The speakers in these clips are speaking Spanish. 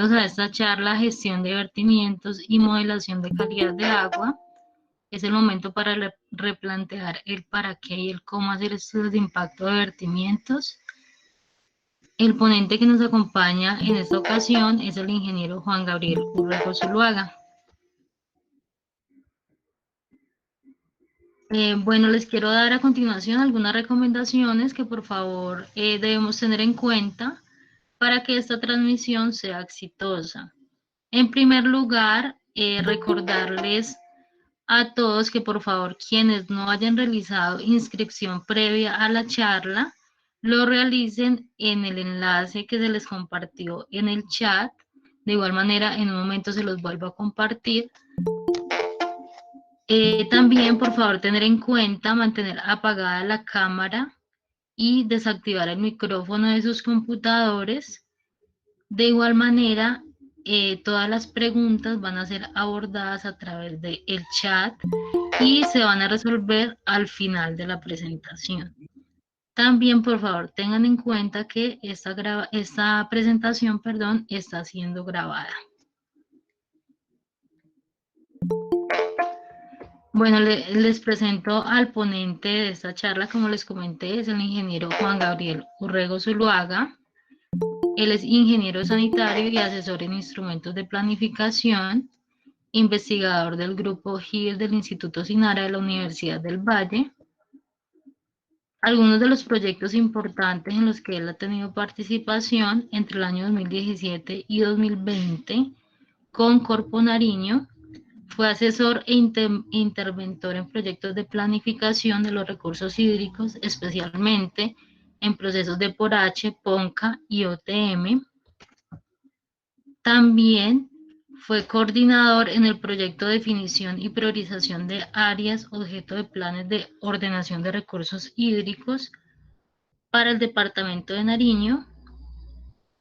Bienvenidos a esta charla Gestión de Vertimientos y Modelación de Calidad de Agua. Es el momento para replantear el para qué y el cómo hacer estudios de impacto de vertimientos. El ponente que nos acompaña en esta ocasión es el ingeniero Juan Gabriel Urrego Zuluaga. Bueno, les quiero dar a continuación algunas recomendaciones que por favor debemos tener en cuenta para que esta transmisión sea exitosa. En primer lugar, recordarles a todos que por favor quienes no hayan realizado inscripción previa a la charla, lo realicen en el enlace que se les compartió en el chat. De igual manera, en un momento se los vuelvo a compartir. También, por favor, tener en cuenta mantener apagada la cámara y desactivar el micrófono de sus computadores. De igual manera, todas las preguntas van a ser abordadas a través del chat y se van a resolver al final de la presentación. También, por favor, tengan en cuenta que esta presentación, está siendo grabada. Bueno, les presento al ponente de esta charla, como les comenté, es el ingeniero Juan Gabriel Urrego Zuluaga. Él es ingeniero sanitario y asesor en instrumentos de planificación, investigador del grupo GIR del Instituto Sinara de la Universidad del Valle. Algunos de los proyectos importantes en los que él ha tenido participación entre el año 2017 y 2020 con Corpo Nariño. Fue asesor e interventor en proyectos de planificación de los recursos hídricos, especialmente en procesos de PORH, PONCA y OTM. También fue coordinador en el proyecto de definición y priorización de áreas objeto de planes de ordenación de recursos hídricos para el departamento de Nariño.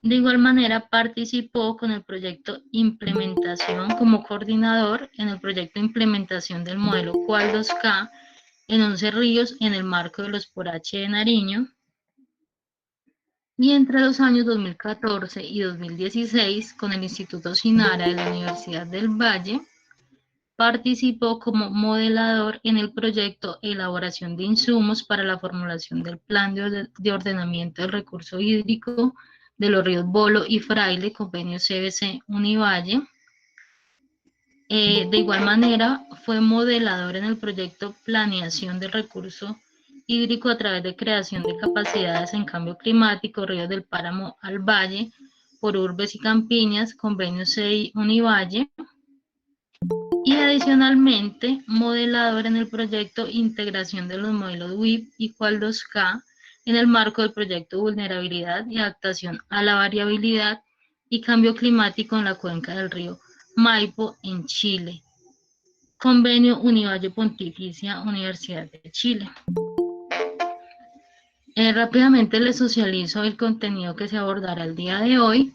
De igual manera, participó con el proyecto Implementación como coordinador en el proyecto Implementación del modelo Cual 2K en 11 ríos en el marco de los PORH de Nariño. Y entre los años 2014 y 2016, con el Instituto Sinara de la Universidad del Valle, participó como modelador en el proyecto Elaboración de insumos para la formulación del Plan de Ordenamiento del Recurso Hídrico de los ríos Bolo y Fraile, convenio CBC Univalle. De igual manera, fue modelador en el proyecto Planeación del Recurso Hídrico a través de creación de capacidades en cambio climático, ríos del páramo al valle, por Urbes y Campiñas, convenio CI Univalle. Y adicionalmente, modelador en el proyecto Integración de los modelos WIP y Cual 2K en el marco del proyecto Vulnerabilidad y Adaptación a la Variabilidad y Cambio Climático en la cuenca del río Maipo en Chile. Convenio Univalle Pontificia Universidad de Chile. Rápidamente les socializo el contenido que se abordará el día de hoy.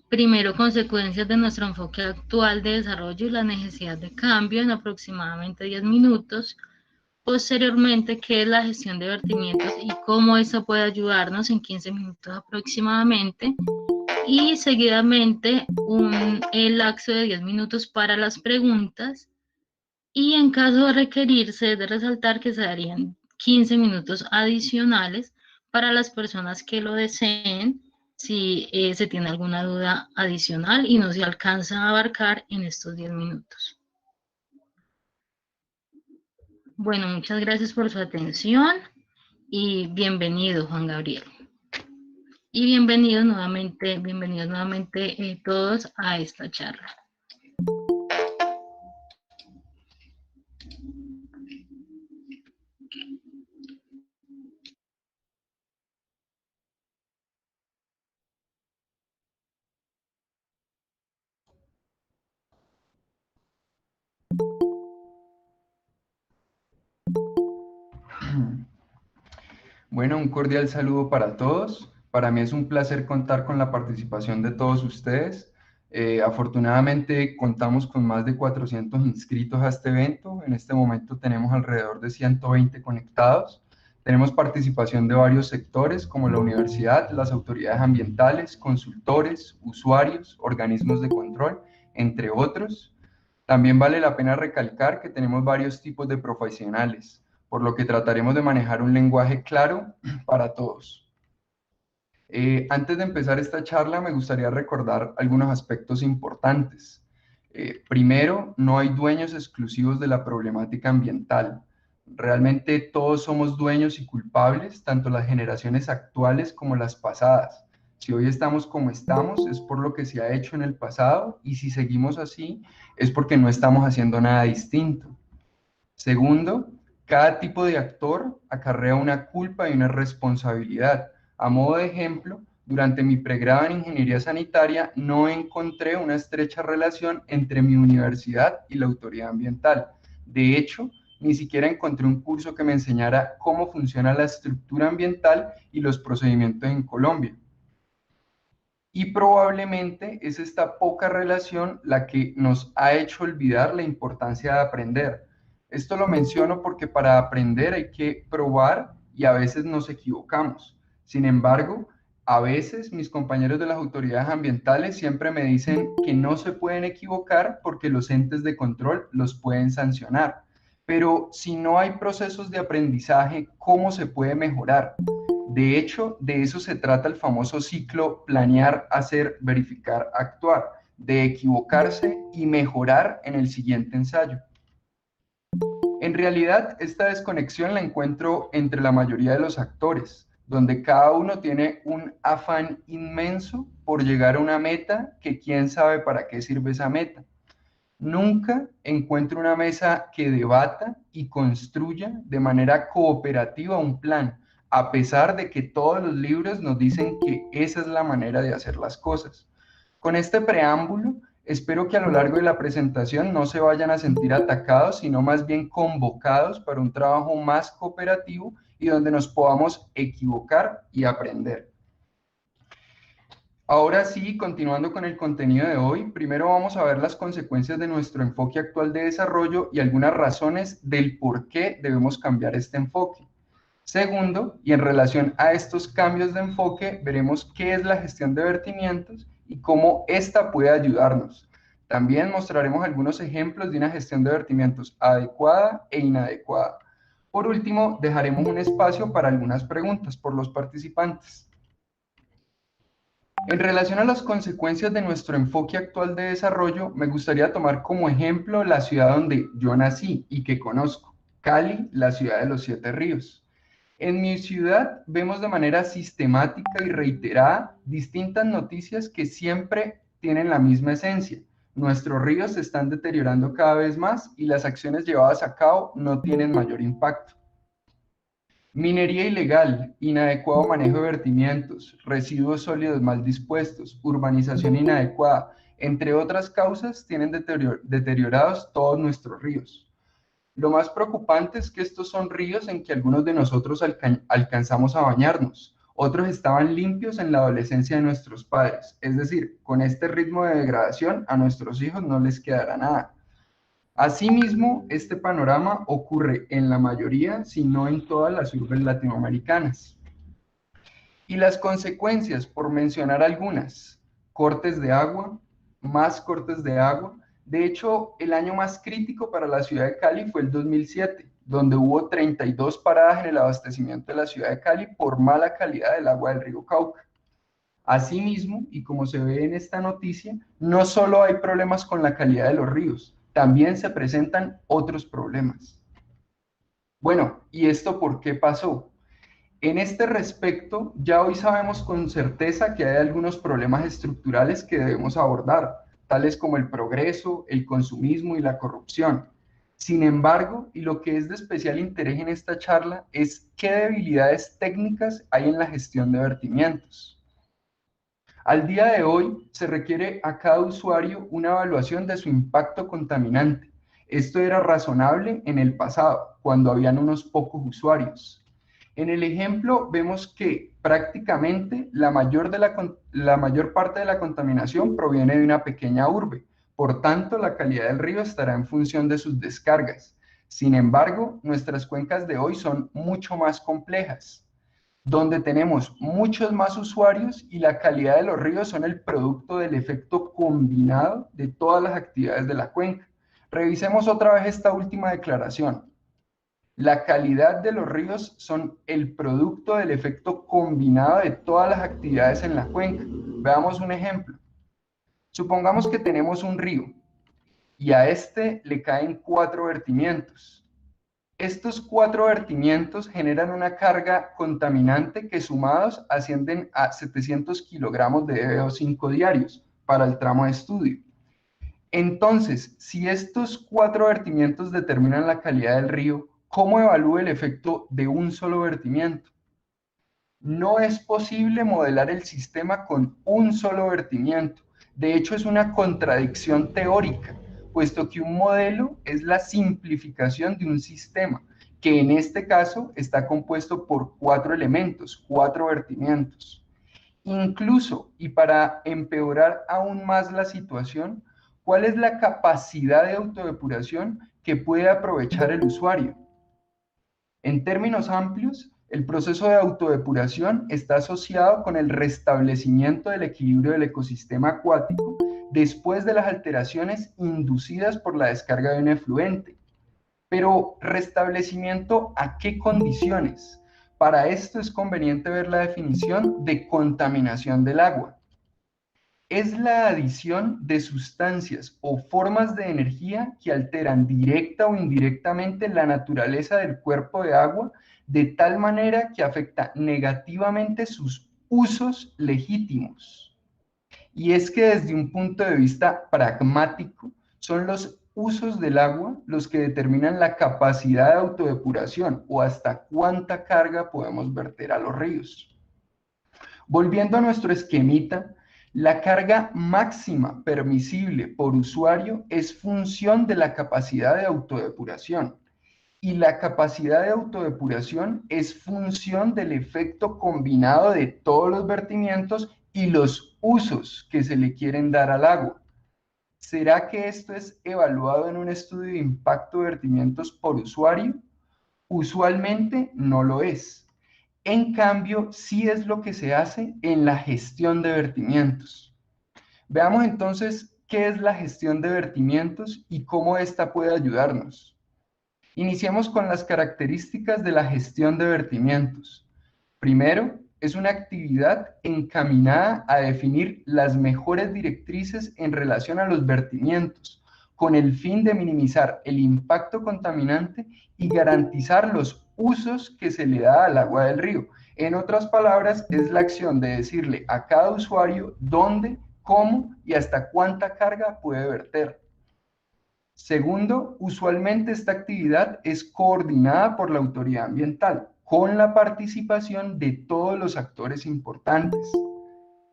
Primero, consecuencias de nuestro enfoque actual de desarrollo y la necesidad de cambio en aproximadamente 10 minutos. Posteriormente, qué es la gestión de vertimientos y cómo eso puede ayudarnos en 15 minutos aproximadamente. Y seguidamente, el lapso de 10 minutos para las preguntas. Y en caso de requerirse, es de resaltar que se darían 15 minutos adicionales para las personas que lo deseen, si se tiene alguna duda adicional y no se alcanza a abarcar en estos 10 minutos. Bueno, muchas gracias por su atención y bienvenido, Juan Gabriel. Y bienvenidos nuevamente todos a esta charla. Bueno, un cordial saludo para todos. Para mí es un placer contar con la participación de todos ustedes. Afortunadamente contamos con más de 400 inscritos a este evento. En este momento tenemos alrededor de 120 conectados. Tenemos participación de varios sectores como la universidad, las autoridades ambientales, consultores, usuarios, organismos de control, entre otros. También vale la pena recalcar que tenemos varios tipos de profesionales, por lo que trataremos de manejar un lenguaje claro para todos. Antes de empezar esta charla, me gustaría recordar algunos aspectos importantes. Primero, no hay dueños exclusivos de la problemática ambiental. Realmente todos somos dueños y culpables, tanto las generaciones actuales como las pasadas. Si hoy estamos como estamos, es por lo que se ha hecho en el pasado, y si seguimos así, es porque no estamos haciendo nada distinto. Segundo, cada tipo de actor acarrea una culpa y una responsabilidad. A modo de ejemplo, durante mi pregrado en ingeniería sanitaria no encontré una estrecha relación entre mi universidad y la autoridad ambiental. De hecho, ni siquiera encontré un curso que me enseñara cómo funciona la estructura ambiental y los procedimientos en Colombia. Y probablemente es esta poca relación la que nos ha hecho olvidar la importancia de aprender. Esto lo menciono porque para aprender hay que probar y a veces nos equivocamos. Sin embargo, a veces mis compañeros de las autoridades ambientales siempre me dicen que no se pueden equivocar porque los entes de control los pueden sancionar. Pero si no hay procesos de aprendizaje, ¿cómo se puede mejorar? De hecho, de eso se trata el famoso ciclo planear, hacer, verificar, actuar, de equivocarse y mejorar en el siguiente ensayo. En realidad, esta desconexión la encuentro entre la mayoría de los actores, donde cada uno tiene un afán inmenso por llegar a una meta que quién sabe para qué sirve esa meta. Nunca encuentro una mesa que debata y construya de manera cooperativa un plan, a pesar de que todos los libros nos dicen que esa es la manera de hacer las cosas. Con este preámbulo, espero que a lo largo de la presentación no se vayan a sentir atacados, sino más bien convocados para un trabajo más cooperativo y donde nos podamos equivocar y aprender. Ahora sí, continuando con el contenido de hoy, primero vamos a ver las consecuencias de nuestro enfoque actual de desarrollo y algunas razones del por qué debemos cambiar este enfoque. Segundo, y en relación a estos cambios de enfoque, veremos qué es la gestión de vertimientos y cómo ésta puede ayudarnos. También mostraremos algunos ejemplos de una gestión de vertimientos adecuada e inadecuada. Por último, dejaremos un espacio para algunas preguntas por los participantes. En relación a las consecuencias de nuestro enfoque actual de desarrollo, me gustaría tomar como ejemplo la ciudad donde yo nací y que conozco, Cali, la ciudad de los 7 ríos. En mi ciudad vemos de manera sistemática y reiterada distintas noticias que siempre tienen la misma esencia. Nuestros ríos se están deteriorando cada vez más y las acciones llevadas a cabo no tienen mayor impacto. Minería ilegal, inadecuado manejo de vertimientos, residuos sólidos mal dispuestos, urbanización inadecuada, entre otras causas, tienen deteriorados todos nuestros ríos. Lo más preocupante es que estos son ríos en que algunos de nosotros alcanzamos a bañarnos. Otros estaban limpios en la adolescencia de nuestros padres. Es decir, con este ritmo de degradación a nuestros hijos no les quedará nada. Asimismo, este panorama ocurre en la mayoría, si no en todas las urbes latinoamericanas. Y las consecuencias, por mencionar algunas: cortes de agua, más cortes de agua. De hecho, el año más crítico para la ciudad de Cali fue el 2007, donde hubo 32 paradas en el abastecimiento de la ciudad de Cali por mala calidad del agua del río Cauca. Asimismo, y como se ve en esta noticia, no solo hay problemas con la calidad de los ríos, también se presentan otros problemas. Bueno, ¿y esto por qué pasó? En este respecto, ya hoy sabemos con certeza que hay algunos problemas estructurales que debemos abordar, tales como el progreso, el consumismo y la corrupción. Sin embargo, y lo que es de especial interés en esta charla, es qué debilidades técnicas hay en la gestión de vertimientos. Al día de hoy, se requiere a cada usuario una evaluación de su impacto contaminante. Esto era razonable en el pasado, cuando habían unos pocos usuarios. En el ejemplo vemos que prácticamente la mayor parte de la contaminación proviene de una pequeña urbe. Por tanto, la calidad del río estará en función de sus descargas. Sin embargo, nuestras cuencas de hoy son mucho más complejas, donde tenemos muchos más usuarios y la calidad de los ríos son el producto del efecto combinado de todas las actividades de la cuenca. Revisemos otra vez esta última declaración. La calidad de los ríos son el producto del efecto combinado de todas las actividades en la cuenca. Veamos un ejemplo. Supongamos que tenemos un río y a este le caen 4 vertimientos. Estos 4 vertimientos generan una carga contaminante que sumados ascienden a 700 kilogramos de BO5 diarios para el tramo de estudio. Entonces, si estos 4 vertimientos determinan la calidad del río, ¿cómo evalúo el efecto de un solo vertimiento? No es posible modelar el sistema con un solo vertimiento. De hecho, es una contradicción teórica, puesto que un modelo es la simplificación de un sistema, que en este caso está compuesto por 4 elementos, 4 vertimientos. Incluso, y para empeorar aún más la situación, ¿cuál es la capacidad de autodepuración que puede aprovechar el usuario? En términos amplios, el proceso de autodepuración está asociado con el restablecimiento del equilibrio del ecosistema acuático después de las alteraciones inducidas por la descarga de un efluente. Pero, ¿restablecimiento a qué condiciones? Para esto es conveniente ver la definición de contaminación del agua. Es la adición de sustancias o formas de energía que alteran directa o indirectamente la naturaleza del cuerpo de agua de tal manera que afecta negativamente sus usos legítimos. Y es que desde un punto de vista pragmático, son los usos del agua los que determinan la capacidad de autodepuración o hasta cuánta carga podemos verter a los ríos. Volviendo a nuestro esquemita, la carga máxima permisible por usuario es función de la capacidad de autodepuración y la capacidad de autodepuración es función del efecto combinado de todos los vertimientos y los usos que se le quieren dar al agua. ¿Será que esto es evaluado en un estudio de impacto de vertimientos por usuario? Usualmente no lo es. En cambio, sí es lo que se hace en la gestión de vertimientos. Veamos entonces qué es la gestión de vertimientos y cómo ésta puede ayudarnos. Iniciemos con las características de la gestión de vertimientos. Primero, es una actividad encaminada a definir las mejores directrices en relación a los vertimientos, con el fin de minimizar el impacto contaminante y garantizar los usos que se le da al agua del río. En otras palabras, es la acción de decirle a cada usuario dónde, cómo y hasta cuánta carga puede verter. Segundo, usualmente esta actividad es coordinada por la autoridad ambiental, con la participación de todos los actores importantes.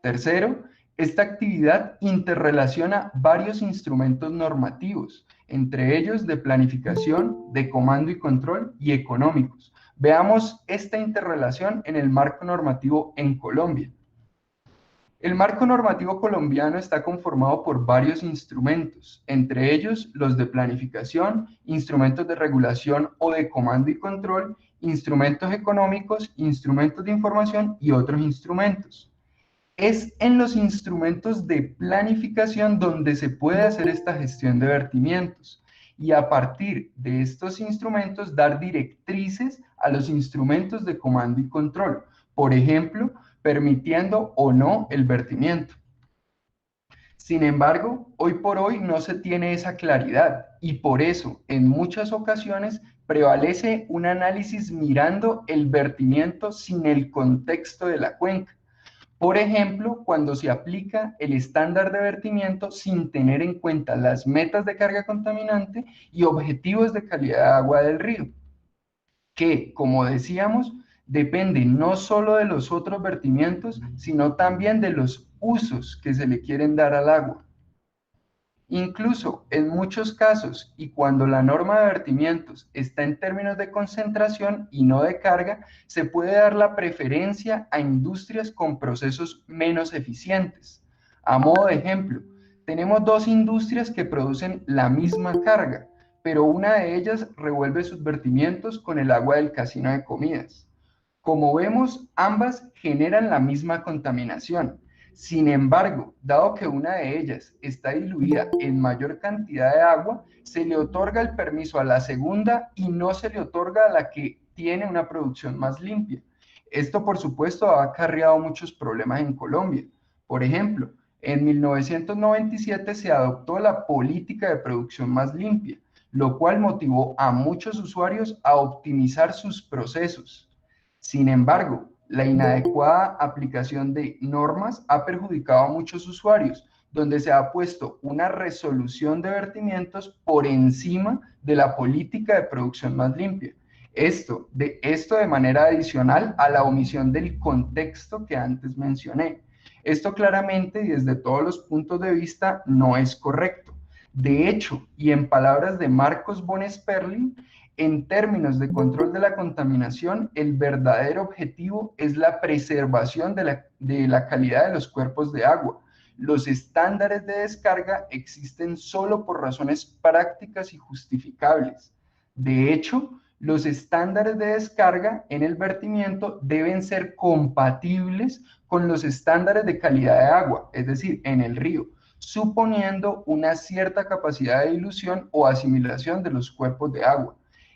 Tercero, esta actividad interrelaciona varios instrumentos normativos, entre ellos de planificación, de comando y control y económicos. Veamos esta interrelación en el marco normativo en Colombia. El marco normativo colombiano está conformado por varios instrumentos, entre ellos los de planificación, instrumentos de regulación o de comando y control, instrumentos económicos, instrumentos de información y otros instrumentos. Es en los instrumentos de planificación donde se puede hacer esta gestión de vertimientos y a partir de estos instrumentos dar directrices a los instrumentos de comando y control, por ejemplo, permitiendo o no el vertimiento. Sin embargo, hoy por hoy no se tiene esa claridad y por eso en muchas ocasiones prevalece un análisis mirando el vertimiento sin el contexto de la cuenca. Por ejemplo, cuando se aplica el estándar de vertimiento sin tener en cuenta las metas de carga contaminante y objetivos de calidad de agua del río, que, como decíamos, depende no solo de los otros vertimientos, sino también de los usos que se le quieren dar al agua. Incluso en muchos casos, y cuando la norma de vertimientos está en términos de concentración y no de carga, se puede dar la preferencia a industrias con procesos menos eficientes. A modo de ejemplo, tenemos dos industrias que producen la misma carga, pero una de ellas revuelve sus vertimientos con el agua del casino de comidas. Como vemos, ambas generan la misma contaminación. Sin embargo, dado que una de ellas está diluida en mayor cantidad de agua, se le otorga el permiso a la segunda y no se le otorga a la que tiene una producción más limpia. Esto, por supuesto, ha acarreado muchos problemas en Colombia. Por ejemplo, en 1997 se adoptó la política de producción más limpia, lo cual motivó a muchos usuarios a optimizar sus procesos. Sin embargo, la inadecuada aplicación de normas ha perjudicado a muchos usuarios, donde se ha puesto una resolución de vertimientos por encima de la política de producción más limpia. Esto de manera adicional a la omisión del contexto que antes mencioné. Esto claramente y desde todos los puntos de vista no es correcto. De hecho, y en palabras de Marcos von Sperling, en términos de control de la contaminación, el verdadero objetivo es la preservación de la calidad de los cuerpos de agua. Los estándares de descarga existen solo por razones prácticas y justificables. De hecho, los estándares de descarga en el vertimiento deben ser compatibles con los estándares de calidad de agua, es decir, en el río, suponiendo una cierta capacidad de dilución o asimilación de los cuerpos de agua.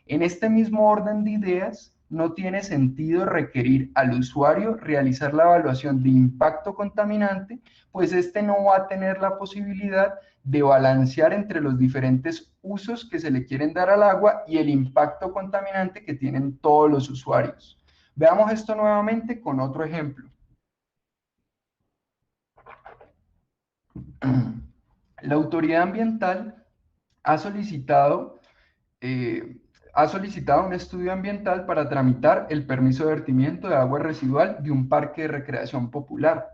En este mismo orden de ideas, no tiene sentido requerir al usuario realizar la evaluación de impacto contaminante, pues este no va a tener la posibilidad de balancear entre los diferentes usos que se le quieren dar al agua y el impacto contaminante que tienen todos los usuarios. Veamos esto nuevamente con otro ejemplo. La autoridad ambiental ha solicitado un estudio ambiental para tramitar el permiso de vertimiento de agua residual de un parque de recreación popular.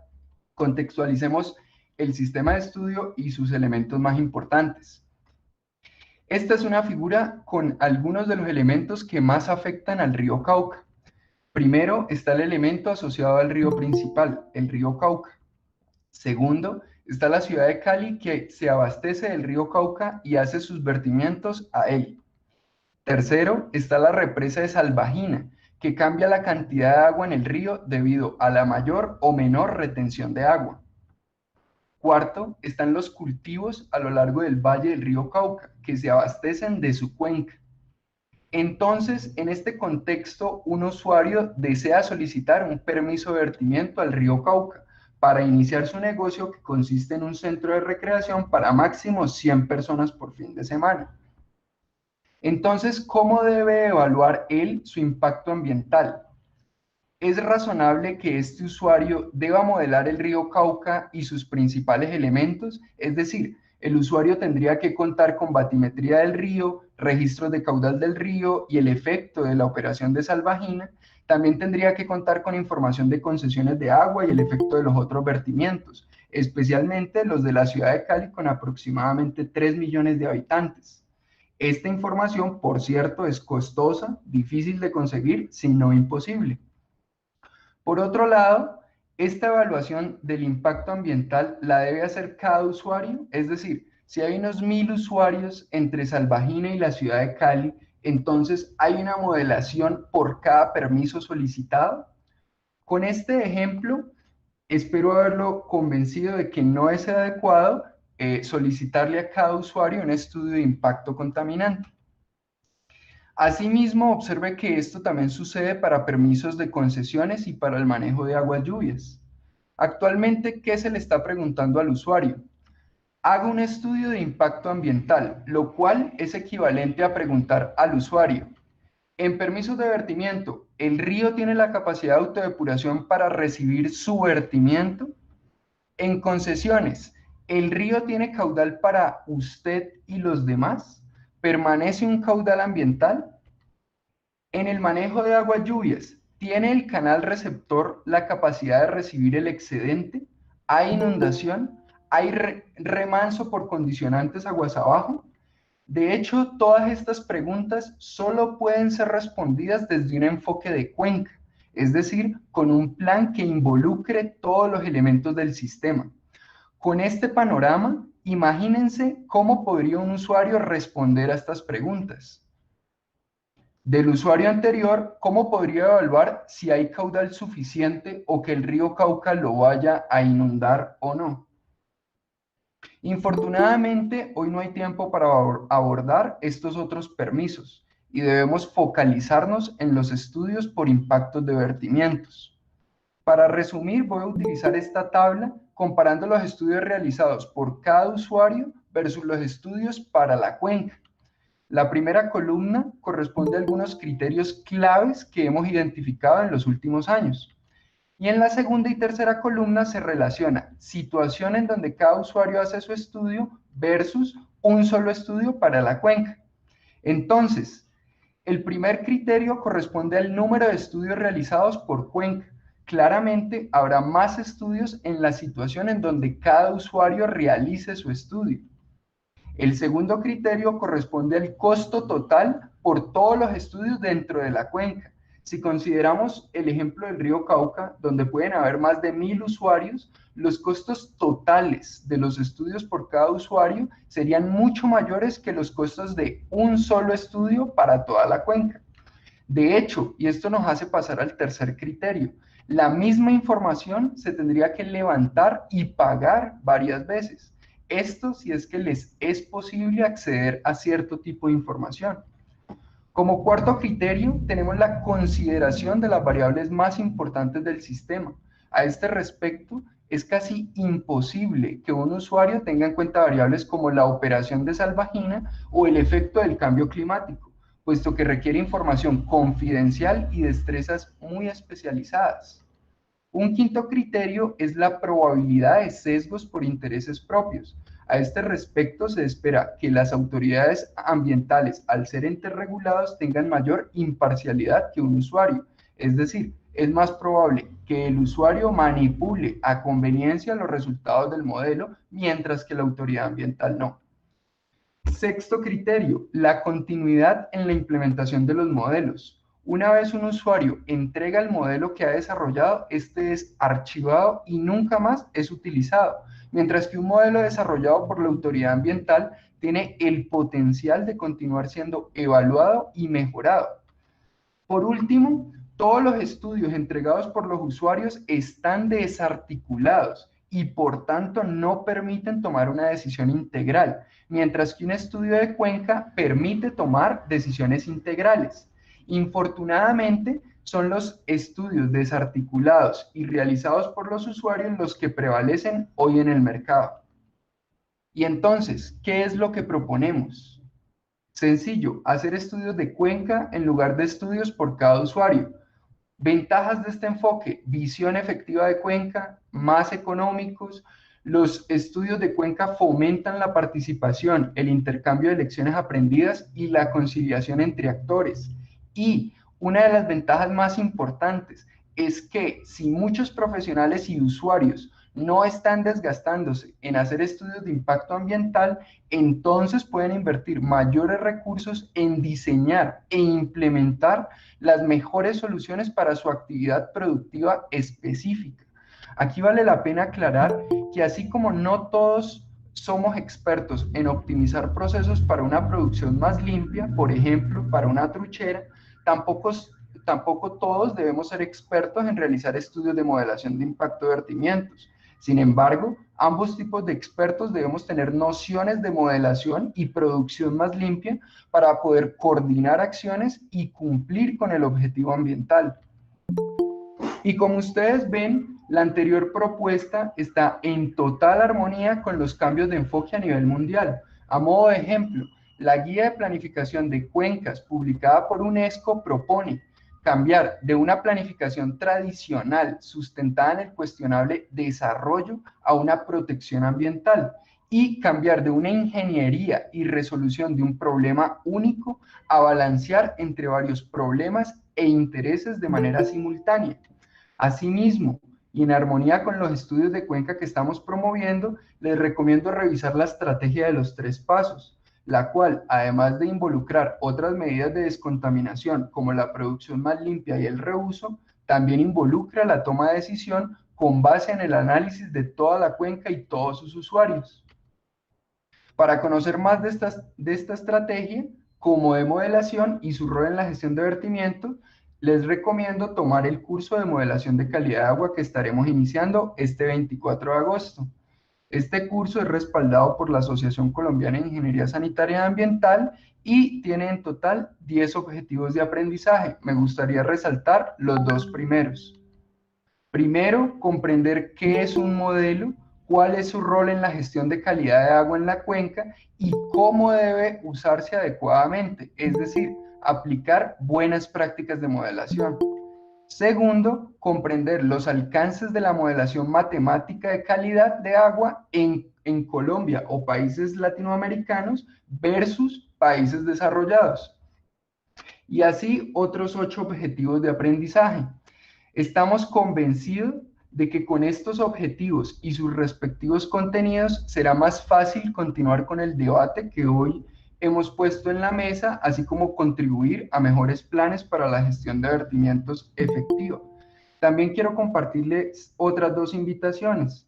Contextualicemos el sistema de estudio y sus elementos más importantes. Esta es una figura con algunos de los elementos que más afectan al río Cauca. Primero está el elemento asociado al río principal, el río Cauca. Segundo, está la ciudad de Cali, que se abastece del río Cauca y hace sus vertimientos a él. Tercero, está la represa de Salvajina, que cambia la cantidad de agua en el río debido a la mayor o menor retención de agua. Cuarto, están los cultivos a lo largo del valle del río Cauca, que se abastecen de su cuenca. Entonces, en este contexto, un usuario desea solicitar un permiso de vertimiento al río Cauca para iniciar su negocio, que consiste en un centro de recreación para máximo 100 personas por fin de semana. Entonces, ¿cómo debe evaluar él su impacto ambiental? Es razonable que este usuario deba modelar el río Cauca y sus principales elementos, es decir, el usuario tendría que contar con batimetría del río, registros de caudal del río y el efecto de la operación de Salvajina. También tendría que contar con información de concesiones de agua y el efecto de los otros vertimientos, especialmente los de la ciudad de Cali, con aproximadamente 3 millones de habitantes. Esta información, por cierto, es costosa, difícil de conseguir, si no imposible. Por otro lado, esta evaluación del impacto ambiental la debe hacer cada usuario, es decir, si hay unos 1000 usuarios entre Salvajina y la ciudad de Cali, entonces hay una modelación por cada permiso solicitado. Con este ejemplo, espero haberlo convencido de que no es adecuado solicitarle a cada usuario un estudio de impacto contaminante. Asimismo, observe que esto también sucede para permisos de concesiones y para el manejo de aguas lluvias. Actualmente, ¿qué se le está preguntando al usuario? Haga un estudio de impacto ambiental, lo cual es equivalente a preguntar al usuario: en permisos de vertimiento, ¿el río tiene la capacidad de autodepuración para recibir su vertimiento? En concesiones, ¿el río tiene caudal para usted y los demás? ¿Permanece un caudal ambiental? En el manejo de aguas lluvias, ¿tiene el canal receptor la capacidad de recibir el excedente? ¿Hay inundación? ¿Hay remanso por condicionantes aguas abajo? De hecho, todas estas preguntas solo pueden ser respondidas desde un enfoque de cuenca, es decir, con un plan que involucre todos los elementos del sistema. Con este panorama, Imagínense cómo podría un usuario responder a estas preguntas. Del usuario anterior, ¿cómo podría evaluar si hay caudal suficiente o que el río Cauca lo vaya a inundar o no? Infortunadamente, hoy no hay tiempo para abordar estos otros permisos y debemos focalizarnos en los estudios por impactos de vertimientos. Para resumir, voy a utilizar esta tabla comparando los estudios realizados por cada usuario versus los estudios para la cuenca. La primera columna corresponde a algunos criterios claves que hemos identificado en los últimos años. Y en la segunda y tercera columna se relaciona situación en donde cada usuario hace su estudio versus un solo estudio para la cuenca. Entonces, el primer criterio corresponde al número de estudios realizados por cuenca. Claramente habrá más estudios en la situación en donde cada usuario realice su estudio. El segundo criterio corresponde al costo total por todos los estudios dentro de la cuenca. Si consideramos el ejemplo del río Cauca, donde pueden haber más de 1000 usuarios, los costos totales de los estudios por cada usuario serían mucho mayores que los costos de un solo estudio para toda la cuenca. De hecho, y esto nos hace pasar al tercer criterio, la misma información se tendría que levantar y pagar varias veces. Esto si es que les es posible acceder a cierto tipo de información. Como cuarto criterio, tenemos la consideración de las variables más importantes del sistema. A este respecto, es casi imposible que un usuario tenga en cuenta variables como la operación de salvajina o el efecto del cambio climático, puesto que requiere información confidencial y destrezas muy especializadas. Un quinto criterio es la probabilidad de sesgos por intereses propios. A este respecto, se espera que las autoridades ambientales, al ser entes regulados, tengan mayor imparcialidad que un usuario. Es decir, es más probable que el usuario manipule a conveniencia los resultados del modelo, mientras que la autoridad ambiental no. Sexto criterio, la continuidad en la implementación de los modelos. Una vez un usuario entrega el modelo que ha desarrollado, este es archivado y nunca más es utilizado, mientras que un modelo desarrollado por la autoridad ambiental tiene el potencial de continuar siendo evaluado y mejorado. Por último, todos los estudios entregados por los usuarios están desarticulados y por tanto no permiten tomar una decisión integral, mientras que un estudio de cuenca permite tomar decisiones integrales. Infortunadamente, son los estudios desarticulados y realizados por los usuarios los que prevalecen hoy en el mercado. Y entonces, ¿qué es lo que proponemos? Sencillo, hacer estudios de cuenca en lugar de estudios por cada usuario. Ventajas de este enfoque: visión efectiva de cuenca, más económicos. Los estudios de cuenca fomentan la participación, el intercambio de lecciones aprendidas y la conciliación entre actores. Y una de las ventajas más importantes es que si muchos profesionales y usuarios no están desgastándose en hacer estudios de impacto ambiental, entonces pueden invertir mayores recursos en diseñar e implementar las mejores soluciones para su actividad productiva específica. Aquí vale la pena aclarar que así como no todos somos expertos en optimizar procesos para una producción más limpia, por ejemplo, para una truchera, tampoco todos debemos ser expertos en realizar estudios de modelación de impacto de vertimientos. Sin embargo, ambos tipos de expertos debemos tener nociones de modelación y producción más limpia para poder coordinar acciones y cumplir con el objetivo ambiental. Y como ustedes ven, la anterior propuesta está en total armonía con los cambios de enfoque a nivel mundial. A modo de ejemplo, la Guía de Planificación de Cuencas publicada por UNESCO propone cambiar de una planificación tradicional sustentada en el cuestionable desarrollo a una protección ambiental y cambiar de una ingeniería y resolución de un problema único a balancear entre varios problemas e intereses de manera simultánea. Asimismo, y en armonía con los estudios de cuenca que estamos promoviendo, les recomiendo revisar la estrategia de los 3 pasos, la cual, además de involucrar otras medidas de descontaminación como la producción más limpia y el reuso, también involucra la toma de decisión con base en el análisis de toda la cuenca y todos sus usuarios. Para conocer más de esta estrategia como de modelación y su rol en la gestión de vertimiento, les recomiendo tomar el curso de modelación de calidad de agua que estaremos iniciando este 24 de agosto. Este curso es respaldado por la Asociación Colombiana de Ingeniería Sanitaria y Ambiental y tiene en total 10 objetivos de aprendizaje. Me gustaría resaltar los dos primeros. Primero, comprender qué es un modelo, cuál es su rol en la gestión de calidad de agua en la cuenca y cómo debe usarse adecuadamente, es decir, aplicar buenas prácticas de modelación. Segundo, comprender los alcances de la modelación matemática de calidad de agua en Colombia o países latinoamericanos versus países desarrollados. Y así otros 8 objetivos de aprendizaje. Estamos convencidos de que con estos objetivos y sus respectivos contenidos será más fácil continuar con el debate que hoy hemos puesto en la mesa, así como contribuir a mejores planes para la gestión de vertimientos efectiva. También quiero compartirles otras dos invitaciones.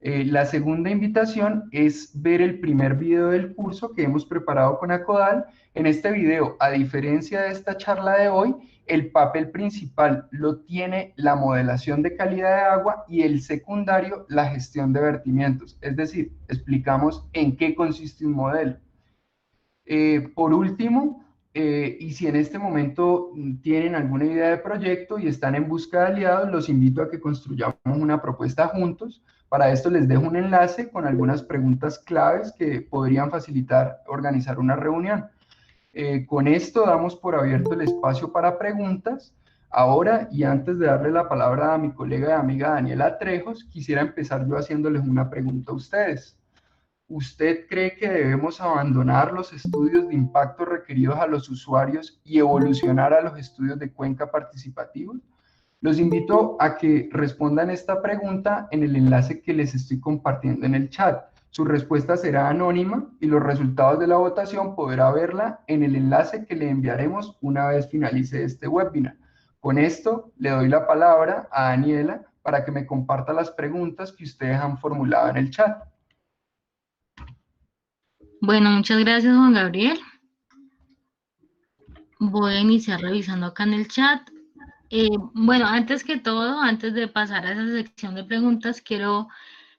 La segunda invitación es ver el primer video del curso que hemos preparado con Acodal. En este video, a diferencia de esta charla de hoy, el papel principal lo tiene la modelación de calidad de agua y el secundario la gestión de vertimientos. Es decir, explicamos en qué consiste un modelo. Por último, y si en este momento tienen alguna idea de proyecto y están en busca de aliados, los invito a que construyamos una propuesta juntos. Para esto les dejo un enlace con algunas preguntas claves que podrían facilitar organizar una reunión. Con esto damos por abierto el espacio para preguntas. Ahora, y antes de darle la palabra a mi colega y amiga Daniela Trejos, quisiera empezar yo haciéndoles una pregunta a ustedes. ¿Usted cree que debemos abandonar los estudios de impacto requeridos a los usuarios y evolucionar a los estudios de cuenca participativos? Los invito a que respondan esta pregunta en el enlace que les estoy compartiendo en el chat. Su respuesta será anónima y los resultados de la votación podrá verla en el enlace que le enviaremos una vez finalice este webinar. Con esto le doy la palabra a Daniela para que me comparta las preguntas que ustedes han formulado en el chat. Bueno, muchas gracias, Juan Gabriel. Voy a iniciar revisando acá en el chat. Bueno, antes que todo, antes de pasar a esa sección de preguntas, quiero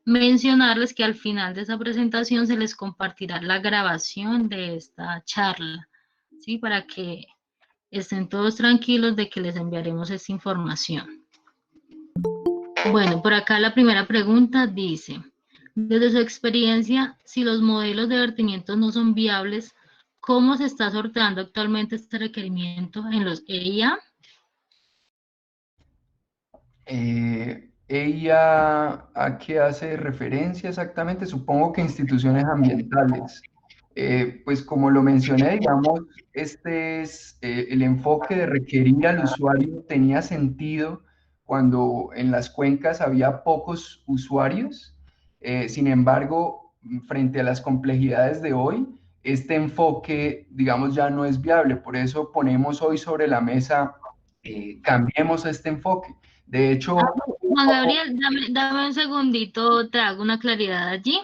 mencionarles que al final de esa presentación se les compartirá la grabación de esta charla, ¿sí? Para que estén todos tranquilos de que les enviaremos esta información. Bueno, por acá la primera pregunta dice, desde su experiencia, si los modelos de vertimientos no son viables, ¿cómo se está sorteando actualmente este requerimiento en los EIA? ¿Ella a qué hace referencia exactamente? Supongo que instituciones ambientales. Pues como lo mencioné, digamos, este es el enfoque de requerir al usuario tenía sentido cuando en las cuencas había pocos usuarios. Sin embargo, frente a las complejidades de hoy, este enfoque, digamos, ya no es viable. Por eso ponemos hoy sobre la mesa, cambiemos este enfoque. De hecho, Juan Gabriel, dame un segundito, te hago una claridad allí.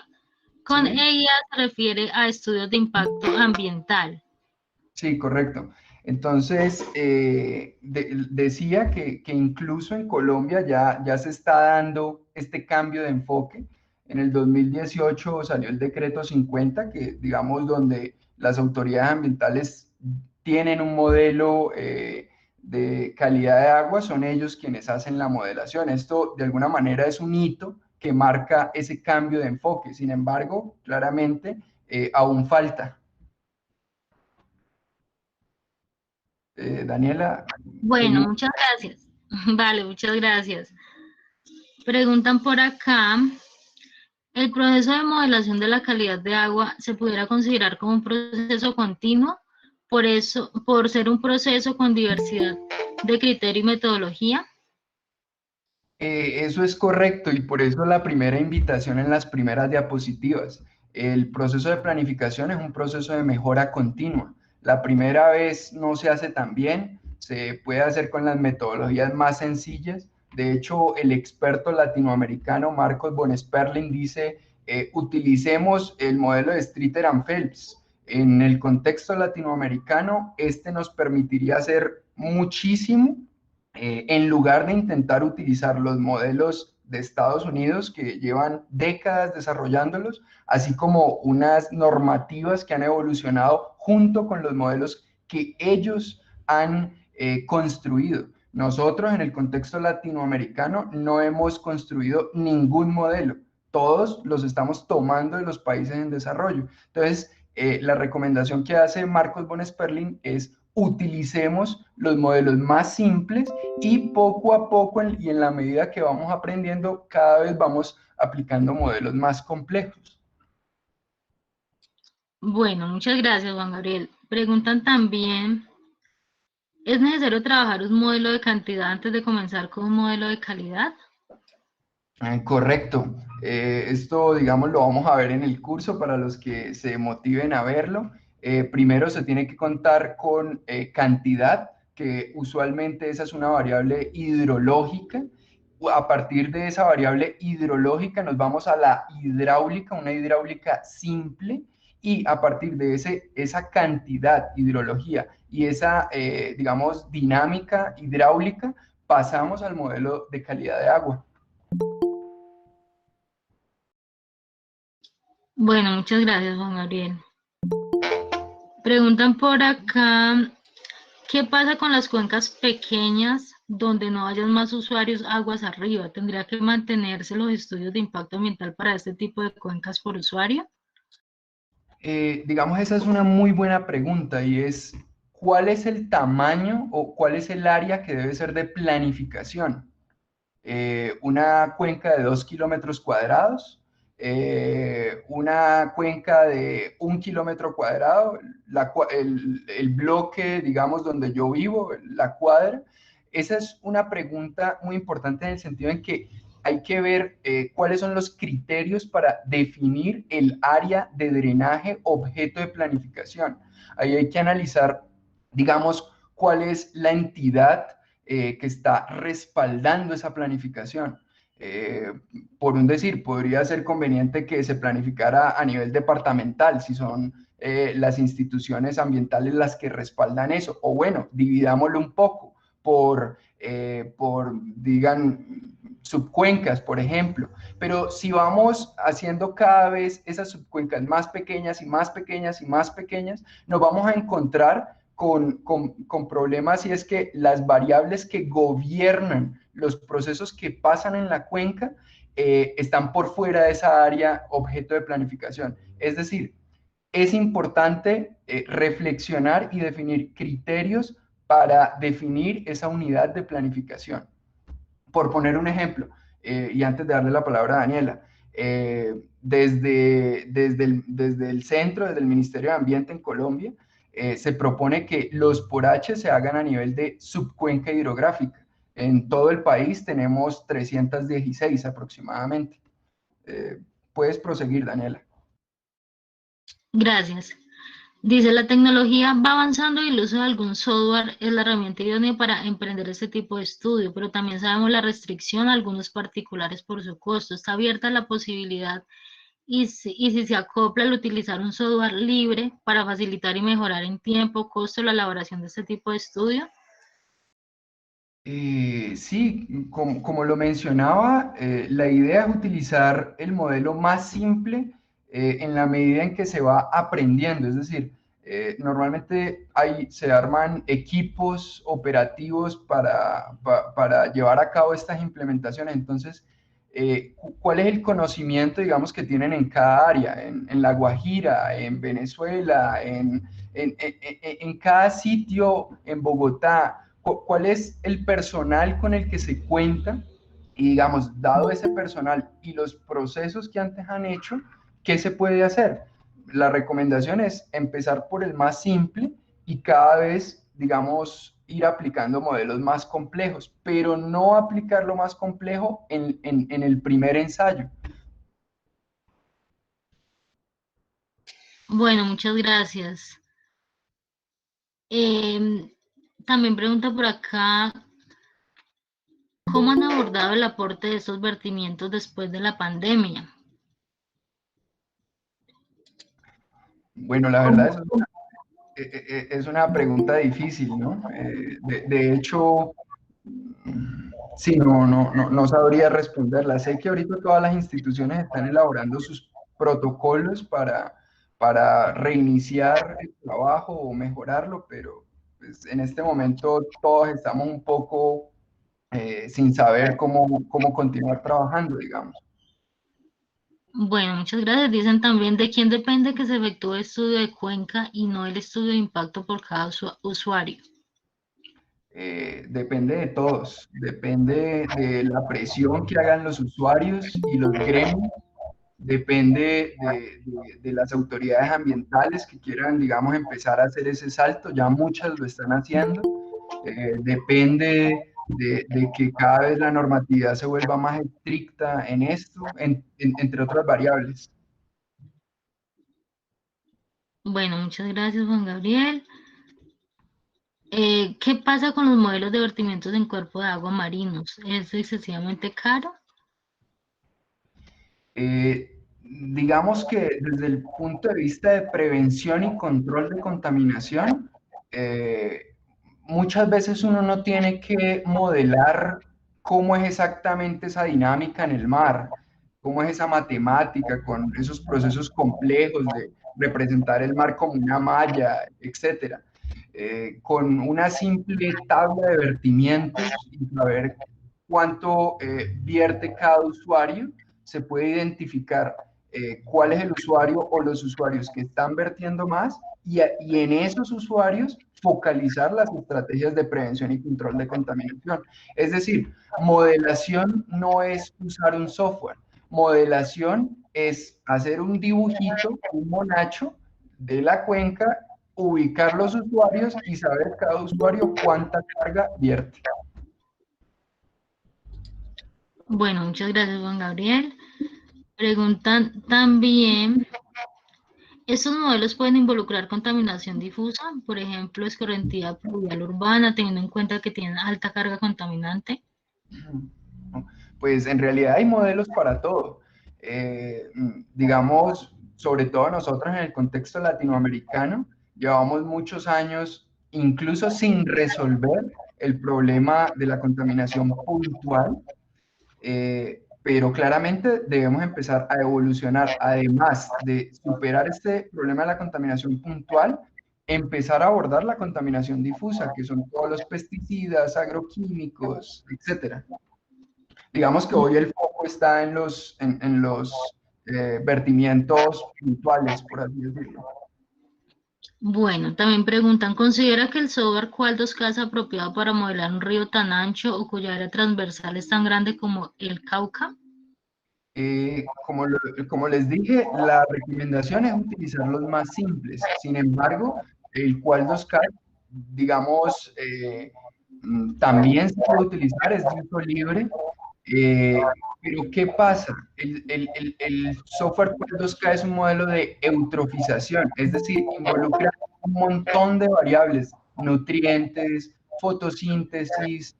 Con sí, ella se refiere a estudios de impacto ambiental. sí, correcto. Entonces, decía que incluso en Colombia ya se está dando este cambio de enfoque. En el 2018 salió el decreto 50, que digamos donde las autoridades ambientales tienen un modelo de calidad de agua, son ellos quienes hacen la modelación. Esto de alguna manera es un hito que marca ese cambio de enfoque. Sin embargo, claramente aún falta. Daniela, Bueno, muchas gracias. Vale, muchas gracias. Preguntan por acá, ¿el proceso de modelación de la calidad de agua se pudiera considerar como un proceso continuo? Por ser un proceso con diversidad de criterio y metodología. eso es correcto y por eso la primera invitación en las primeras diapositivas. El proceso de planificación es un proceso de mejora continua. La primera vez no se hace tan bien, se puede hacer con las metodologías más sencillas. De hecho, el experto latinoamericano Marcos von Sperling dice utilicemos el modelo de Streeter and Phelps. En el contexto latinoamericano, este nos permitiría hacer muchísimo en lugar de intentar utilizar los modelos de Estados Unidos que llevan décadas desarrollándolos, así como unas normativas que han evolucionado junto con los modelos que ellos han construido. Nosotros en el contexto latinoamericano no hemos construido ningún modelo, todos los estamos tomando de los países en desarrollo. Entonces, la recomendación que hace Marcos von Sperling es utilicemos los modelos más simples y poco a poco y en la medida que vamos aprendiendo, cada vez vamos aplicando modelos más complejos. Bueno, muchas gracias, Juan Gabriel. Preguntan también, ¿es necesario trabajar un modelo de cantidad antes de comenzar con un modelo de calidad? Correcto. Esto, digamos, lo vamos a ver en el curso para los que se motiven a verlo. Primero se tiene que contar con cantidad, que usualmente esa es una variable hidrológica. A partir de esa variable hidrológica nos vamos a la hidráulica, una hidráulica simple, y a partir de esa cantidad, hidrología, y esa, digamos, dinámica hidráulica, pasamos al modelo de calidad de agua. Bueno, muchas gracias, Juan Gabriel. Preguntan por acá, ¿qué pasa con las cuencas pequeñas donde no hayan más usuarios aguas arriba? ¿Tendría que mantenerse los estudios de impacto ambiental para este tipo de cuencas por usuario? Digamos, esa es una muy buena pregunta y es, ¿cuál es el tamaño o cuál es el área que debe ser de planificación? Una cuenca de 2 km², una cuenca de 1 km², el bloque, digamos, donde yo vivo, la cuadra. Esa es una pregunta muy importante en el sentido en que hay que ver cuáles son los criterios para definir el área de drenaje objeto de planificación. Ahí hay que analizar, digamos, cuál es la entidad que está respaldando esa planificación. Por un decir, podría ser conveniente que se planificara a nivel departamental, si son las instituciones ambientales las que respaldan eso, o bueno, dividámoslo un poco digan, subcuencas, por ejemplo. Pero si vamos haciendo cada vez esas subcuencas más pequeñas y más pequeñas y más pequeñas, nos vamos a encontrar con problemas, y es que las variables que gobiernan los procesos que pasan en la cuenca están por fuera de esa área objeto de planificación. Es decir, es importante reflexionar y definir criterios para definir esa unidad de planificación. Por poner un ejemplo, y antes de darle la palabra a Daniela, desde el centro, desde el Ministerio de Ambiente en Colombia, se propone que los PORACHES se hagan a nivel de subcuenca hidrográfica. En todo el país tenemos 316 aproximadamente. Puedes proseguir, Daniela. Gracias. Dice, la tecnología va avanzando y el uso de algún software es la herramienta idónea para emprender este tipo de estudio, pero también sabemos la restricción a algunos particulares por su costo. Está abierta la posibilidad y si se acopla al utilizar un software libre para facilitar y mejorar en tiempo, costo la elaboración de este tipo de estudio. Sí, como lo mencionaba, la idea es utilizar el modelo más simple en la medida en que se va aprendiendo. Es decir, normalmente se arman equipos operativos para llevar a cabo estas implementaciones. Entonces, ¿cuál es el conocimiento, digamos, que tienen en cada área? En La Guajira, en Venezuela, en cada sitio, en Bogotá. ¿Cuál es el personal con el que se cuenta? Y digamos, dado ese personal y los procesos que antes han hecho, ¿qué se puede hacer? La recomendación es empezar por el más simple y cada vez, digamos, ir aplicando modelos más complejos, pero no aplicar lo más complejo en el primer ensayo. Bueno, muchas gracias. También pregunta por acá, ¿cómo han abordado el aporte de estos vertimientos después de la pandemia? Bueno, la verdad es una pregunta difícil, ¿no? De hecho, sí, no sabría responderla. Sé que ahorita todas las instituciones están elaborando sus protocolos para reiniciar el trabajo o mejorarlo, pero pues, en este momento todos estamos un poco sin saber cómo continuar trabajando, digamos. Bueno, muchas gracias. Dicen también de quién depende que se efectúe el estudio de cuenca y no el estudio de impacto por cada usuario. Depende de todos, depende de la presión que hagan los usuarios y los gremios, depende de las autoridades ambientales que quieran, digamos, empezar a hacer ese salto, ya muchas lo están haciendo, depende de que cada vez la normatividad se vuelva más estricta en esto, entre otras variables. Bueno, muchas gracias, Juan Gabriel. ¿Qué pasa con los modelos de vertimientos en cuerpo de agua marinos? ¿Es excesivamente caro? Digamos que desde el punto de vista de prevención y control de contaminación, muchas veces uno no tiene que modelar cómo es exactamente esa dinámica en el mar, cómo es esa matemática con esos procesos complejos de representar el mar como una malla, etcétera. Con una simple tabla de vertimientos y saber cuánto vierte cada usuario, se puede identificar cuál es el usuario o los usuarios que están vertiendo más y en esos usuarios focalizar las estrategias de prevención y control de contaminación. Es decir, modelación no es usar un software, modelación es hacer un dibujito, un monacho de la cuenca, ubicar los usuarios y saber cada usuario cuánta carga vierte. Bueno, muchas gracias, Juan Gabriel. Preguntan también, ¿estos modelos pueden involucrar contaminación difusa? Por ejemplo, escorrentía pluvial urbana, teniendo en cuenta que tienen alta carga contaminante. Pues en realidad hay modelos para todo. Digamos, sobre todo nosotros en el contexto latinoamericano, llevamos muchos años incluso sin resolver el problema de la contaminación puntual, pero claramente debemos empezar a evolucionar, además de superar este problema de la contaminación puntual, empezar a abordar la contaminación difusa, que son todos los pesticidas, agroquímicos, etcétera. Digamos que hoy el foco está en los vertimientos puntuales, por así decirlo. Bueno, también preguntan, ¿considera que el software Qual2K es apropiado para modelar un río tan ancho o cuya área transversal es tan grande como el Cauca? Como les dije, la recomendación es utilizar los más simples. Sin embargo, el cual 2K, digamos, también se puede utilizar, es de uso libre. Pero ¿qué pasa? El software cual 2K es un modelo de eutrofización, es decir, involucra un montón de variables, nutrientes, fotosíntesis,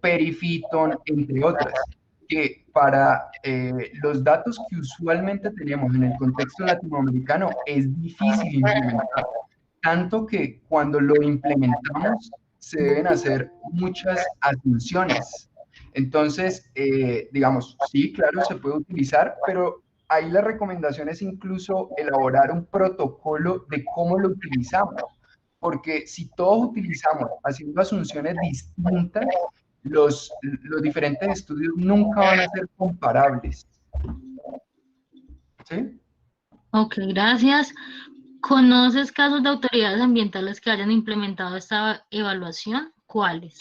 perifitón, entre otras que para los datos que usualmente tenemos en el contexto latinoamericano es difícil implementar, tanto que cuando lo implementamos se deben hacer muchas asunciones. Entonces, digamos, sí, claro, se puede utilizar, pero ahí la recomendación es incluso elaborar un protocolo de cómo lo utilizamos, porque si todos utilizamos haciendo asunciones distintas, los diferentes estudios nunca van a ser comparables. ¿Sí? Ok, gracias. ¿Conoces casos de autoridades ambientales que hayan implementado esta evaluación? ¿Cuáles?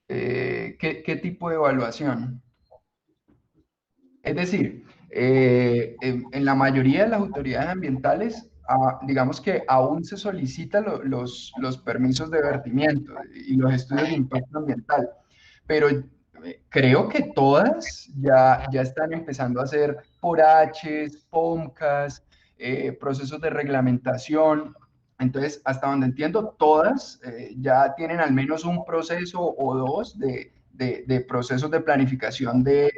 ¿Qué tipo de evaluación? Es decir, en la mayoría de las autoridades ambientales, digamos que aún se solicitan los permisos de vertimiento y los estudios de impacto ambiental, pero creo que todas ya están empezando a hacer PORACHES, POMCAS, procesos de reglamentación. Entonces, hasta donde entiendo, todas ya tienen al menos un proceso o dos de procesos de planificación de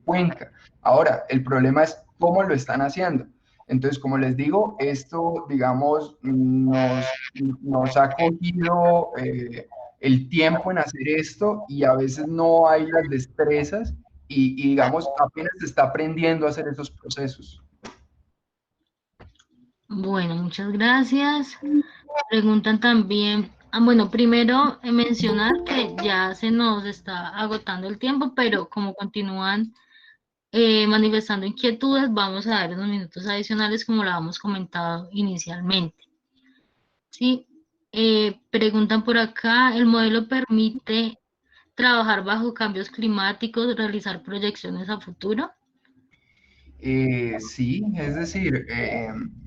cuenca. Ahora, el problema es cómo lo están haciendo. Entonces, como les digo, esto, digamos, nos ha cogido el tiempo en hacer esto y a veces no hay las destrezas digamos, apenas se está aprendiendo a hacer esos procesos. Bueno, muchas gracias. Preguntan también, bueno, primero mencionar que ya se nos está agotando el tiempo, pero como continúan manifestando inquietudes, vamos a dar unos minutos adicionales como lo habíamos comentado inicialmente. Sí, preguntan por acá, ¿el modelo permite trabajar bajo cambios climáticos, realizar proyecciones a futuro? Sí, es decir,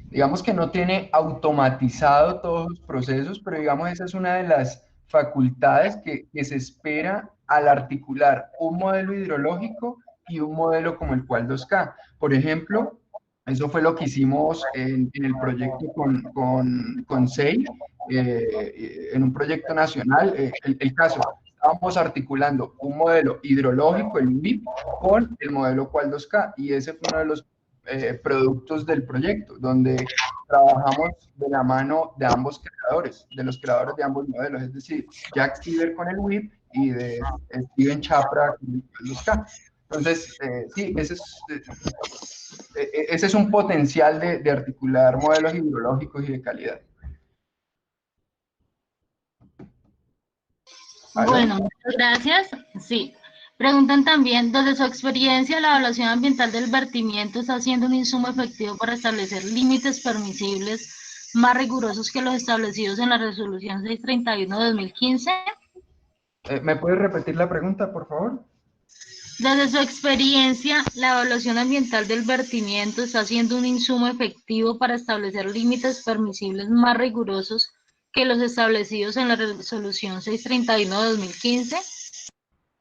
digamos que no tiene automatizado todos los procesos, pero digamos esa es una de las facultades que se espera al articular un modelo hidrológico y un modelo como el Cual 2K. Por ejemplo, eso fue lo que hicimos en el proyecto con SEI, en un proyecto nacional. El caso, estábamos articulando un modelo hidrológico, el WIP, con el modelo Cual 2K, y ese fue uno de los productos del proyecto, donde trabajamos de la mano de ambos creadores, de los creadores de ambos modelos, es decir, Jack Siever con el WIP y de Steven Chapra con el Cual 2K. Entonces, sí, ese es un potencial de articular modelos hidrológicos y de calidad. ¿Aló? Bueno, muchas gracias. Sí. Preguntan también, desde su experiencia, la evaluación ambiental del vertimiento está siendo un insumo efectivo para establecer límites permisibles más rigurosos que los establecidos en la resolución 631 de 2015. ¿Me puedes repetir la pregunta, por favor? Desde su experiencia, la evaluación ambiental del vertimiento está siendo un insumo efectivo para establecer límites permisibles más rigurosos que los establecidos en la resolución 631 de 2015.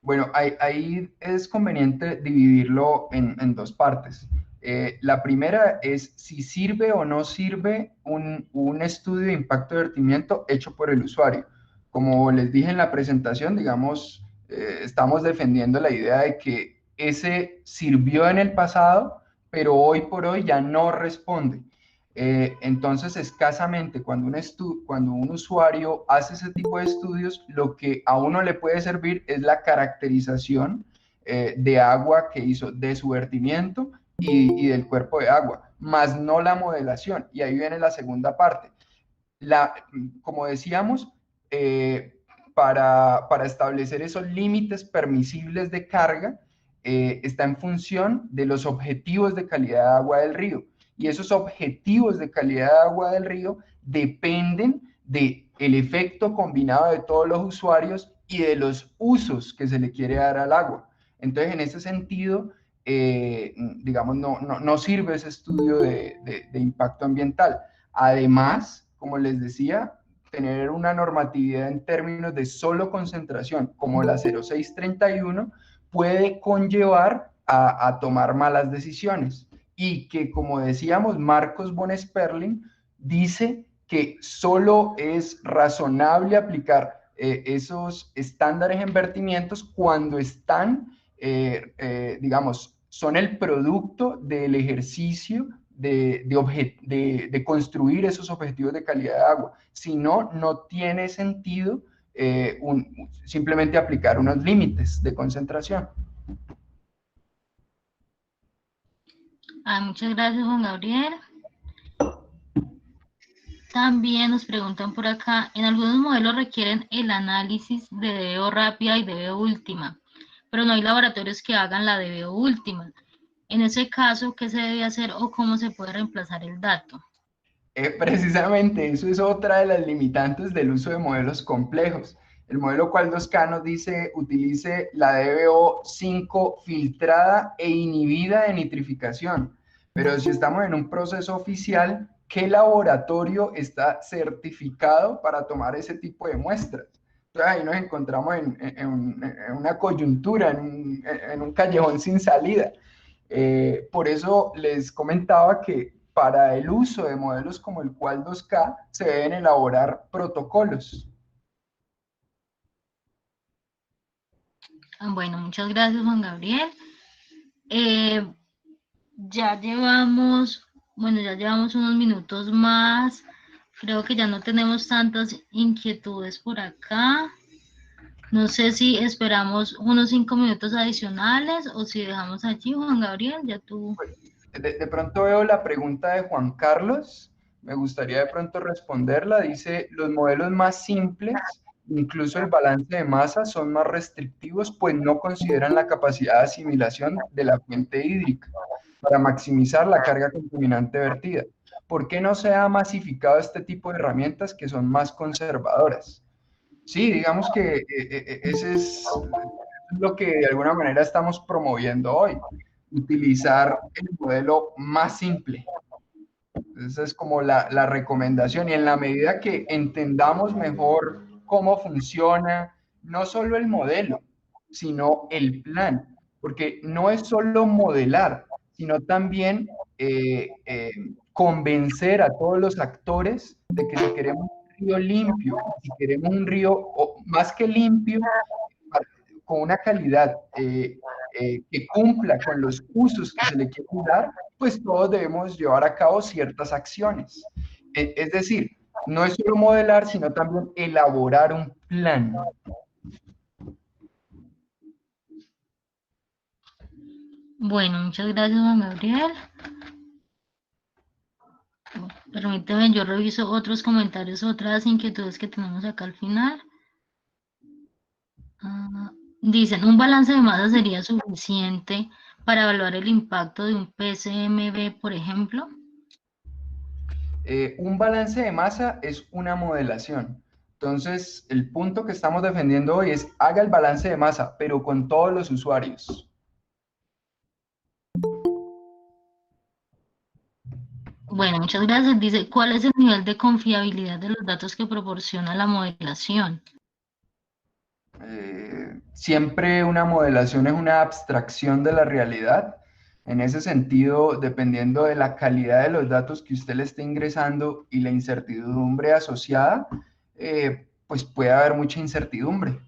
Bueno, ahí es conveniente dividirlo en dos partes. La primera es si sirve o no sirve un estudio de impacto de vertimiento hecho por el usuario. Como les dije en la presentación, digamos, estamos defendiendo la idea de que ese sirvió en el pasado, pero hoy por hoy ya no responde. Entonces, escasamente cuando un usuario hace ese tipo de estudios, lo que a uno le puede servir es la caracterización de agua que hizo de su vertimiento y del cuerpo de agua, más no la modelación. Y ahí viene la segunda parte. Como decíamos, para establecer esos límites permisibles de carga, está en función de los objetivos de calidad de agua del río. Y esos objetivos de calidad de agua del río dependen del efecto combinado de todos los usuarios y de los usos que se le quiere dar al agua. Entonces, en ese sentido, digamos, no sirve ese estudio de impacto ambiental. Además, como les decía, tener una normatividad en términos de solo concentración, como la 0631, puede conllevar a tomar malas decisiones. Y que, como decíamos, Marcos von Sperling dice que solo es razonable aplicar esos estándares en vertimientos cuando están, digamos, son el producto del ejercicio de construir esos objetivos de calidad de agua. Si no, no tiene sentido simplemente aplicar unos límites de concentración. Muchas gracias, Juan Gabriel. También nos preguntan por acá, en algunos modelos requieren el análisis de DBO rápida y DBO última, pero no hay laboratorios que hagan la DBO última. En ese caso, ¿qué se debe hacer o cómo se puede reemplazar el dato? Precisamente eso es otra de las limitantes del uso de modelos complejos. El modelo Cual 2K nos dice utilice la DBO5 filtrada e inhibida de nitrificación. Pero si estamos en un proceso oficial, ¿qué laboratorio está certificado para tomar ese tipo de muestras? Entonces ahí nos encontramos en una coyuntura, en un callejón sin salida. Por eso les comentaba que para el uso de modelos como el Cual 2K se deben elaborar protocolos. Bueno, muchas gracias, Juan Gabriel. Ya llevamos Bueno, ya llevamos unos minutos más. Creo que ya no tenemos tantas inquietudes por acá. No sé si esperamos unos 5 minutos adicionales o si dejamos allí, Juan Gabriel, ya tú. De pronto veo la pregunta de Juan Carlos, me gustaría de pronto responderla. Dice, los modelos más simples, incluso el balance de masa, son más restrictivos, pues no consideran la capacidad de asimilación de la fuente hídrica para maximizar la carga contaminante vertida. ¿Por qué no se ha masificado este tipo de herramientas que son más conservadoras? Sí, digamos que ese es lo que de alguna manera estamos promoviendo hoy, utilizar el modelo más simple. Esa es como la recomendación y en la medida que entendamos mejor cómo funciona, no solo el modelo, sino el plan, porque no es solo modelar, sino también convencer a todos los actores de que si queremos un río limpio, si queremos un río más que limpio, con una calidad que cumpla con los usos que se le quieren dar, pues todos debemos llevar a cabo ciertas acciones. Es decir, no es solo modelar, sino también elaborar un plan. Bueno, muchas gracias, Juan Gabriel. Permíteme, yo reviso otros comentarios, otras inquietudes que tenemos acá al final. Dicen, un balance de masa sería suficiente para evaluar el impacto de un PCMB, por ejemplo. Un balance de masa es una modelación. Entonces, el punto que estamos defendiendo hoy es haga el balance de masa, pero con todos los usuarios. Bueno, muchas gracias. Dice, ¿cuál es el nivel de confiabilidad de los datos que proporciona la modelación? Siempre una modelación es una abstracción de la realidad. En ese sentido, dependiendo de la calidad de los datos que usted le esté ingresando y la incertidumbre asociada, pues puede haber mucha incertidumbre.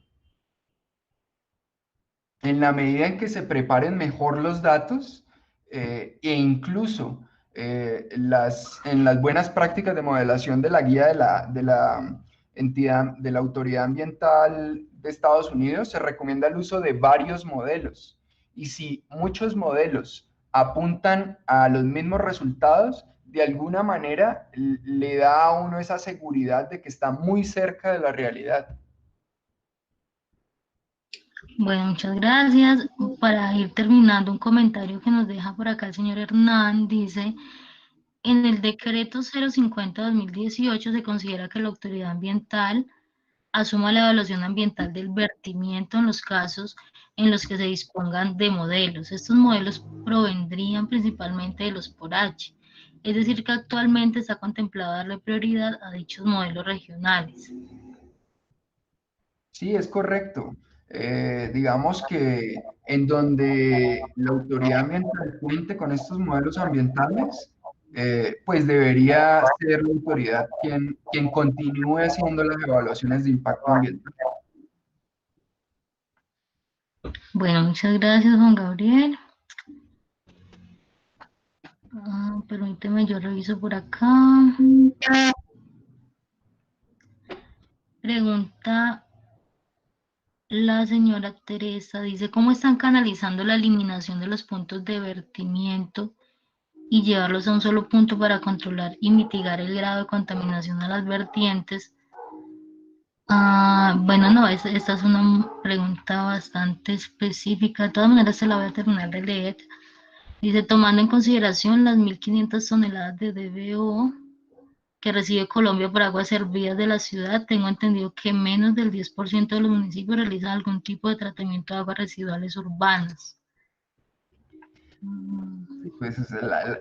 En la medida en que se preparen mejor los datos e incluso en las buenas prácticas de modelación de la guía de la entidad, de la Autoridad Ambiental de Estados Unidos, se recomienda el uso de varios modelos. Y si muchos modelos apuntan a los mismos resultados, de alguna manera le da a uno esa seguridad de que está muy cerca de la realidad. Bueno, muchas gracias. Para ir terminando, un comentario que nos deja por acá el señor Hernán dice, en el decreto 050-2018 se considera que la autoridad ambiental asuma la evaluación ambiental del vertimiento en los casos en los que se dispongan de modelos. Estos modelos provendrían principalmente de los por H, es decir, que actualmente está contemplado darle prioridad a dichos modelos regionales. Sí, es correcto. Digamos que en donde la autoridad ambiental cuente con estos modelos ambientales, pues debería ser la autoridad quien continúe haciendo las evaluaciones de impacto ambiental. Bueno, muchas gracias, Juan Gabriel. Permíteme, yo reviso por acá. Pregunta la señora Teresa, dice, ¿cómo están canalizando la eliminación de los puntos de vertimiento y llevarlos a un solo punto para controlar y mitigar el grado de contaminación a las vertientes? Bueno, no, esta es una pregunta bastante específica. De todas maneras, se la voy a terminar de leer. Dice, tomando en consideración las 1.500 toneladas de DBO que recibe Colombia por aguas servidas de la ciudad, tengo entendido que menos del 10% de los municipios realizan algún tipo de tratamiento de aguas residuales urbanas. Pues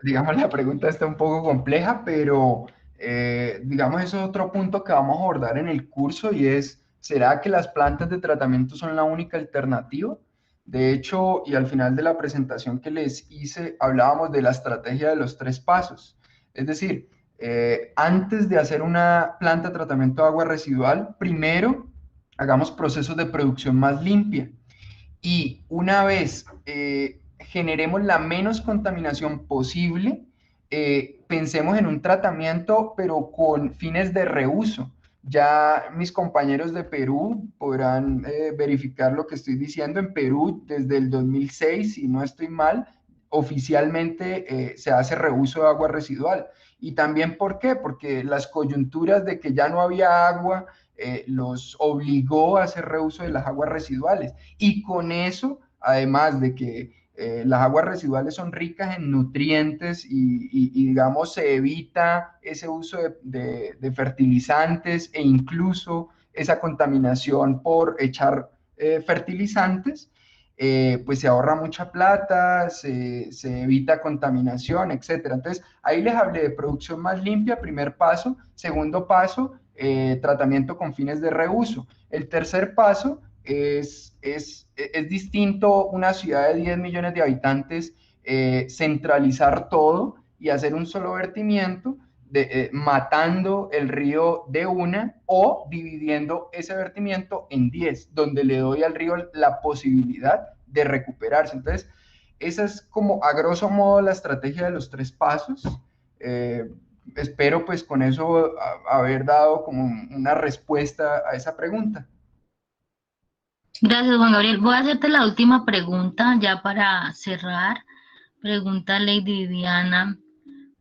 digamos, la pregunta está un poco compleja, pero digamos, eso es otro punto que vamos a abordar en el curso y es, ¿será que las plantas de tratamiento son la única alternativa? De hecho, y al final de la presentación que les hice, hablábamos de la estrategia de los 3 pasos. Es decir, antes de hacer una planta de tratamiento de agua residual, primero hagamos procesos de producción más limpia. Y una vez generemos la menos contaminación posible, pensemos en un tratamiento, pero con fines de reuso. Ya mis compañeros de Perú podrán verificar lo que estoy diciendo. En Perú, desde el 2006, si no estoy mal, oficialmente se hace reuso de agua residual. Y también, ¿por qué? Porque las coyunturas de que ya no había agua los obligó a hacer reuso de las aguas residuales. Y con eso, además de que las aguas residuales son ricas en nutrientes y, digamos, se evita ese uso de fertilizantes e incluso esa contaminación por echar fertilizantes, pues se ahorra mucha plata, se evita contaminación, etcétera. Entonces, ahí les hablé de producción más limpia, primer paso. Segundo paso, tratamiento con fines de reuso. El tercer paso es distinto una ciudad de 10 millones de habitantes, centralizar todo y hacer un solo vertimiento, matando el río de una o dividiendo ese vertimiento en 10, donde le doy al río la posibilidad de recuperarse. Entonces, esa es como a grosso modo la estrategia de los tres pasos. Eh, Espero pues con eso haber dado como una respuesta a esa pregunta. Gracias, Juan Gabriel. Voy a hacerte la última pregunta ya para cerrar. Pregunta Lady Viviana.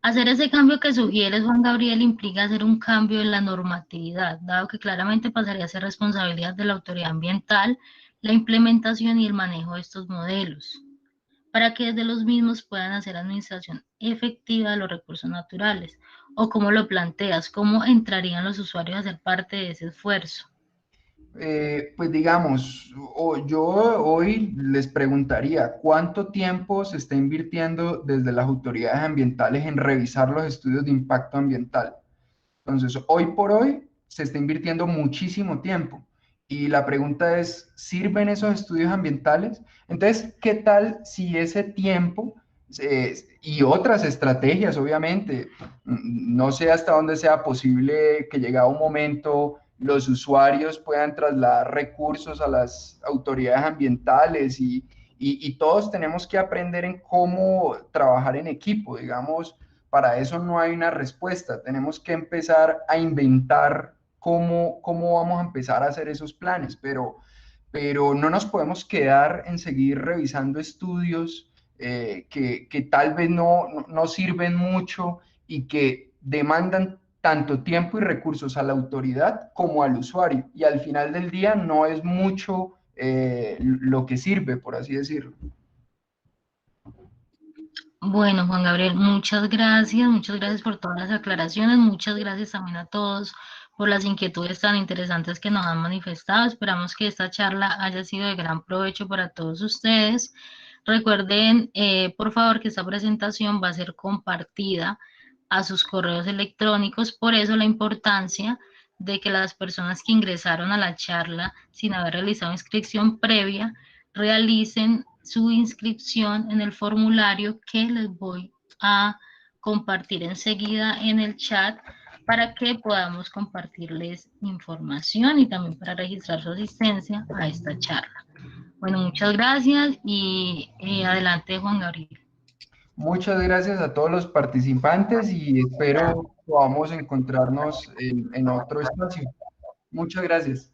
Hacer ese cambio que sugieres, Juan Gabriel, implica hacer un cambio en la normatividad, dado que claramente pasaría a ser responsabilidad de la autoridad ambiental la implementación y el manejo de estos modelos, para que desde los mismos puedan hacer administración efectiva de los recursos naturales. ¿O cómo lo planteas? ¿Cómo entrarían los usuarios a ser parte de ese esfuerzo? Pues digamos, yo hoy les preguntaría cuánto tiempo se está invirtiendo desde las autoridades ambientales en revisar los estudios de impacto ambiental. Entonces, hoy por hoy se está invirtiendo muchísimo tiempo. Y la pregunta es, ¿sirven esos estudios ambientales? Entonces, ¿qué tal si ese tiempo y otras estrategias, obviamente, no sé hasta dónde sea posible que llegado un momento los usuarios puedan trasladar recursos a las autoridades ambientales y todos tenemos que aprender en cómo trabajar en equipo, digamos, para eso no hay una respuesta. Tenemos que empezar a inventar cómo vamos a empezar a hacer esos planes, pero no nos podemos quedar en seguir revisando estudios que tal vez no sirven mucho y que demandan tanto tiempo y recursos a la autoridad como al usuario. Y al final del día no es mucho lo que sirve, por así decirlo. Bueno, Juan Gabriel, muchas gracias por todas las aclaraciones, muchas gracias también a todos por las inquietudes tan interesantes que nos han manifestado. Esperamos que esta charla haya sido de gran provecho para todos ustedes. Recuerden, por favor, que esta presentación va a ser compartida a sus correos electrónicos, por eso la importancia de que las personas que ingresaron a la charla sin haber realizado inscripción previa realicen su inscripción en el formulario que les voy a compartir enseguida en el chat para que podamos compartirles información y también para registrar su asistencia a esta charla. Bueno, muchas gracias y adelante, Juan Gabriel. Muchas gracias a todos los participantes y espero podamos encontrarnos en otro espacio. Muchas gracias.